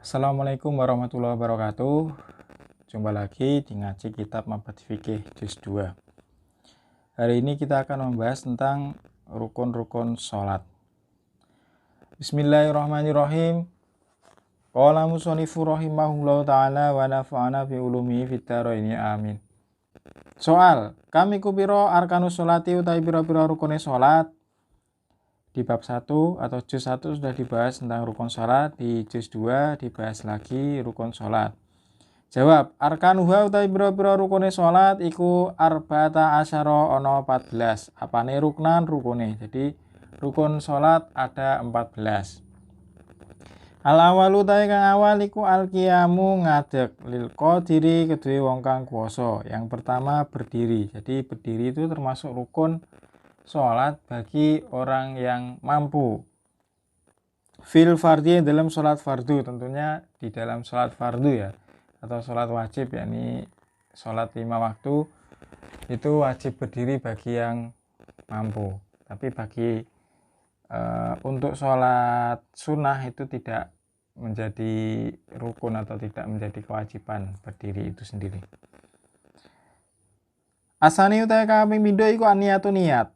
Assalamualaikum warahmatullahi wabarakatuh. Jumpa lagi di ngaji kitab Mabad Fikih Juz 2. Hari ini kita akan membahas tentang rukun-rukun sholat. Bismillahirrahmanirrahim. Qala musonifu rahimahullahu ta'ala wa nafa'ana fi ulumihi fid dharaini amin. Soal, kami kupiro arkanus sholati utai piro-piro rukune sholat. Di bab 1 atau juz 1 sudah dibahas tentang rukun sholat, di juz 2 dibahas lagi rukun sholat. Jawab, arkanuha utai piro-piro rukune sholat iku arba'ata asyara ono 14. Apane ruknan rukune? Jadi rukun sholat ada 14. Al-awalu utai kang awal iku al-qiyamu ngadeg lil qadiri kedue wong kang kuwasa. Yang pertama berdiri. Jadi berdiri itu termasuk rukun sholat bagi orang yang mampu. Fil fardhi dalam sholat fardu, tentunya di dalam sholat fardu ya, atau sholat wajib, yakni sholat 5 waktu itu wajib berdiri bagi yang mampu. Tapi bagi untuk sholat sunnah itu tidak menjadi rukun atau tidak menjadi kewajiban berdiri itu sendiri. Asani utai kaping pindho iku niatu niat.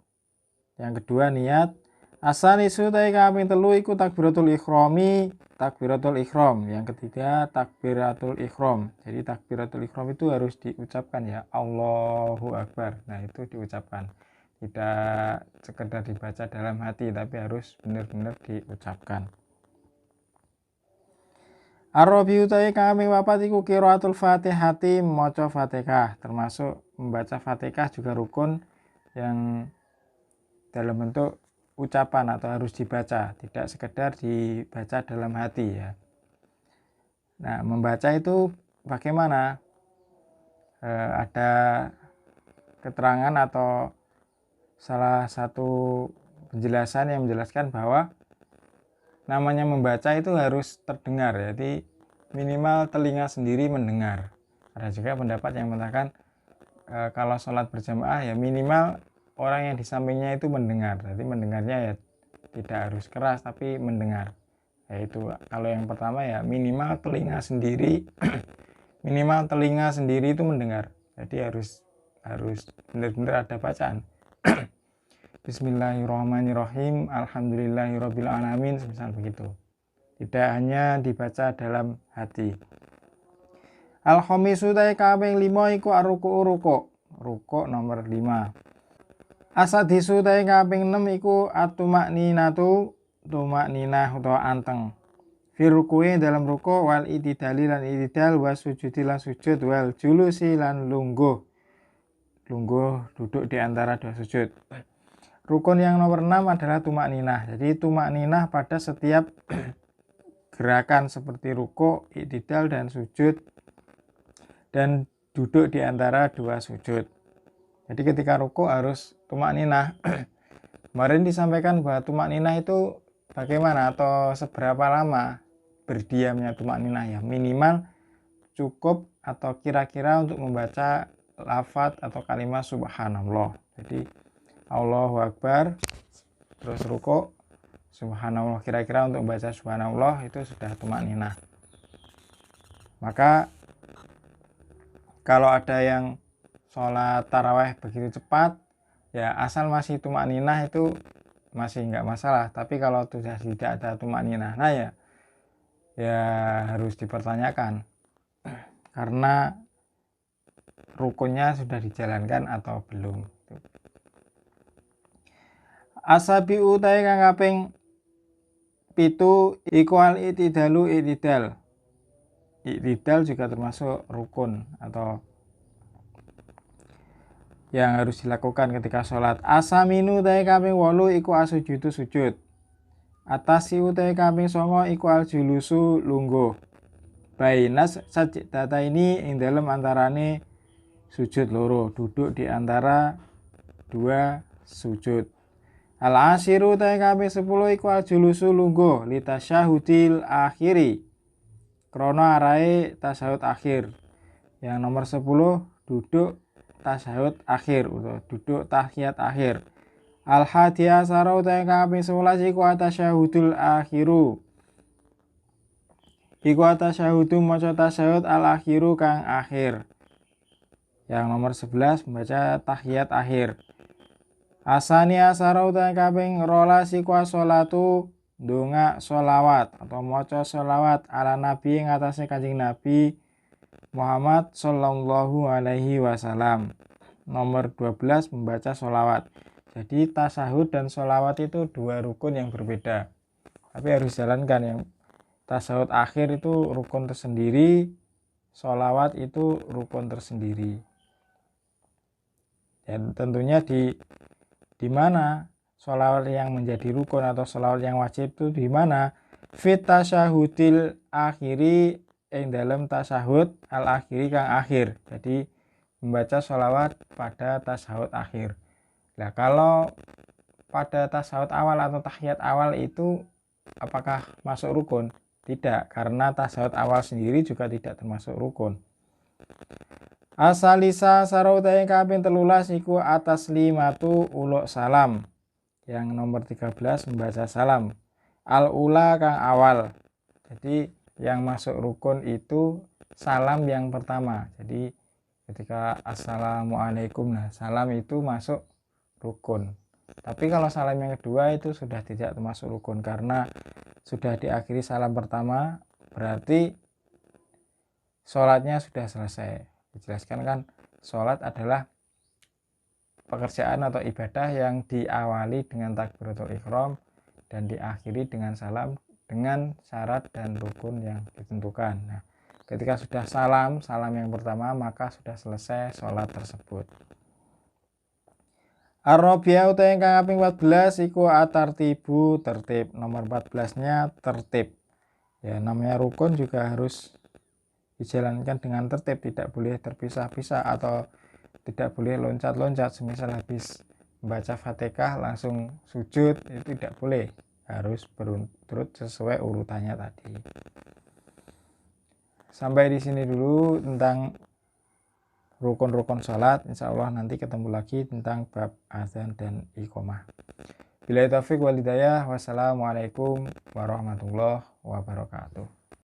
Yang kedua niat. Asani utai kaping telu iku takbiratul ikhrami, takbiratul ikhram. Yang ketiga takbiratul ikhram. Jadi takbiratul ikhram itu harus diucapkan ya, Allahu Akbar. Nah, itu diucapkan. Tidak sekedar dibaca dalam hati, tapi harus benar-benar diucapkan. Ar-rabi utai kaping papat iku qiraatul Fatihati, maca Fatihah. Termasuk membaca Fatihah juga rukun yang dalam bentuk ucapan atau harus dibaca, tidak sekedar dibaca dalam hati ya. Nah, membaca itu bagaimana? Ada keterangan atau salah satu penjelasan yang menjelaskan bahwa namanya membaca itu harus terdengar, jadi minimal telinga sendiri mendengar. Ada juga pendapat yang mengatakan kalau sholat berjamaah ya minimal orang yang di sampingnya itu mendengar. Jadi mendengarnya ya tidak harus keras tapi mendengar. Yaitu kalau yang pertama ya minimal telinga sendiri minimal telinga sendiri itu mendengar. Jadi harus benar-benar ada bacaan. Bismillahirrahmanirrahim, alhamdulillahirabbil alamin, semisal begitu. Tidak hanya dibaca dalam hati. Al-khamisu ta kaping 5 iku ar-ruku', rukuk nomor 5. Asadisu ta kaping 6 iku at-tumakninatu, tumakninah utawa anteng. Fi ruku'i dalam rukuk wal itidali lan itidal was sujudi lan sujud wal julusi lan lungguh duduk di antara dua sujud. Rukun yang nomor 6 adalah tumakninah. Jadi tumakninah pada setiap gerakan seperti rukuk, i'tidal dan sujud dan duduk di antara dua sujud. Jadi ketika rukuk harus tumakninah. Kemarin disampaikan bahwa tumakninah itu bagaimana atau seberapa lama berdiamnya tumakninah ya. Minimal cukup atau kira-kira untuk membaca lafadz atau kalimat subhanallah. Jadi Allahu Akbar, terus rukuk, subhanallah, kira-kira untuk membaca subhanallah itu sudah tumakninah. Maka kalau ada yang sholat tarawih begitu cepat, ya asal masih tumakninah itu masih nggak masalah. Tapi kalau sudah tidak ada tumakninah, nah ya harus dipertanyakan karena rukunnya sudah dijalankan atau belum. Asabi utai kang kaping 7 iku al i'tidalu i'tidal. I'tidal juga termasuk rukun atau yang harus dilakukan ketika sholat. Asaminu utai kaping 8 iku asujudu sujud. Atasi utai kaping 9 iku al julusu lungguh. Bainas sajdata ini ing dalem antarane sujud loro, duduk di antara dua sujud. Al-ashiru ta kaping 10 iku al-julusu lungguh li tasyahudil akhiri. Krana arahe tasyahud akhir. Yang nomor 10 duduk tasyahud akhir atau duduk tahiyat akhir. Al-hadiyah sarau ta kaping 11 iku tasyahudul akhiru. iku tasyahudu maca tasyahud al akhiru kang akhir. Yang nomor 11 membaca tahiyat akhir. Asani asara utawi kaping 12 iku sholatu ndonga sholawat atau maca sholawat ala nabi ing atase Kanjeng Nabi Muhammad sallallahu alaihi wasallam. Nomor 12 membaca sholawat. Jadi tasyahud dan sholawat itu dua rukun yang berbeda, tapi harus jalankan. Yang tasyahud akhir itu rukun tersendiri, sholawat itu rukun tersendiri. Dan tentunya di mana sholawat yang menjadi rukun atau sholawat yang wajib itu di mana? Fit tasyahudil akhiri ing dalam tasyahud al akhiri kang akhir. Jadi membaca sholawat pada tasyahud akhir. Nah, kalau pada tasyahud awal atau tahiyat awal itu apakah masuk rukun? Tidak, karena tasyahud awal sendiri juga tidak termasuk rukun. Asalisa sarautai kaping 13 iku atas limatu uluk salam. Yang nomor 13 membaca salam. Al ula kang awal. Jadi yang masuk rukun itu salam yang pertama. Jadi ketika assalamualaikum, nah salam itu masuk rukun. Tapi kalau salam yang kedua itu sudah tidak termasuk rukun karena sudah diakhiri salam pertama, berarti sholatnya sudah selesai. Dijelaskan kan sholat adalah pekerjaan atau ibadah yang diawali dengan takbiratul ihram dan diakhiri dengan salam dengan syarat dan rukun yang ditentukan. Nah, ketika sudah salam yang pertama, maka sudah selesai sholat tersebut. Ar-Rabi'ah utawi kang kaping 14 iku atartibu tertib. Nomor 14-nya tertib. Ya, namanya rukun juga harus dijalankan dengan tertib, tidak boleh terpisah-pisah atau tidak boleh loncat-loncat. Semisal habis membaca Fatihah langsung sujud, itu tidak boleh. Harus berurut sesuai urutannya tadi. Sampai di sini dulu tentang rukun-rukun sholat. Insya Allah nanti ketemu lagi tentang bab azan dan iqomah. Billahi taufiq wal hidayah. Wassalamualaikum warahmatullahi wabarakatuh.